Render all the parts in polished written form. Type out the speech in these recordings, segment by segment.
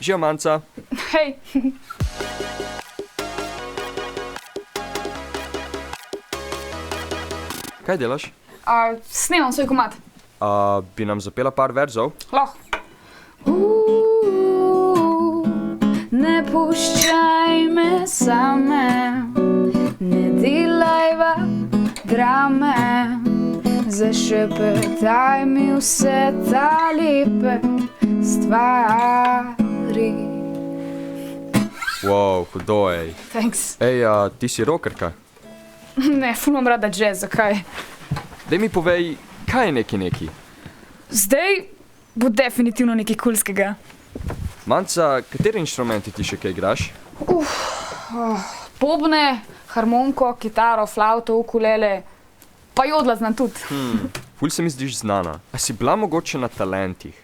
Živijo, Manca. Hej. Kaj delaš? Snemam svoj komad. Bi nam zapela par verzov? Lahko. Ne puščaj me same, ne delajva drame, zašepetaj mi vse ta lepe stvari. Wow, hudo, ej. Thanks. Ej, ti si rockerka. Ne, ful imam rada jazz, zakaj? Daj mi povej, kaj je neki? Zdaj bo definitivno nekaj kulskega. Manca, kateri inštrumenti ti še kaj igraš? Bobne, harmoniko, kitaro, flavto, ukulele, pa jodla znam tudi. Ful se mi zdiš znana. A si bila mogoče na talentih?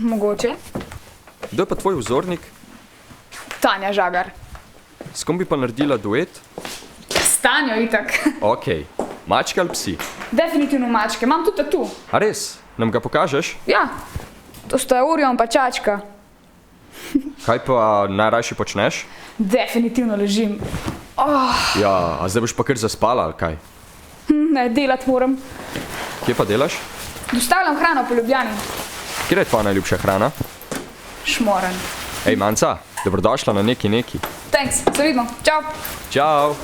Mogoče. Kdo je pa tvoj vzornik? Tanja Žagar. S kom bi pa naredila duet? S Tanjo itak. Okej. Mačke ali psi? Definitivno mačke, imam tudi tatu. A res? Nam ga pokažeš? Ja, to sta Orion pa Čačka. Kaj pa najrajši počneš? Definitivno ležim. Ja, a zdaj boš pa kar zaspala, ali kaj? Ne, delat moram. Kje pa delaš? Dostavljam hrano po Ljubljani. Kje je tvoja najljubša hrana? Šmoren. Ej, Manca, dobrodošla na neki. Thanks, se vidimo. Čau. Čau!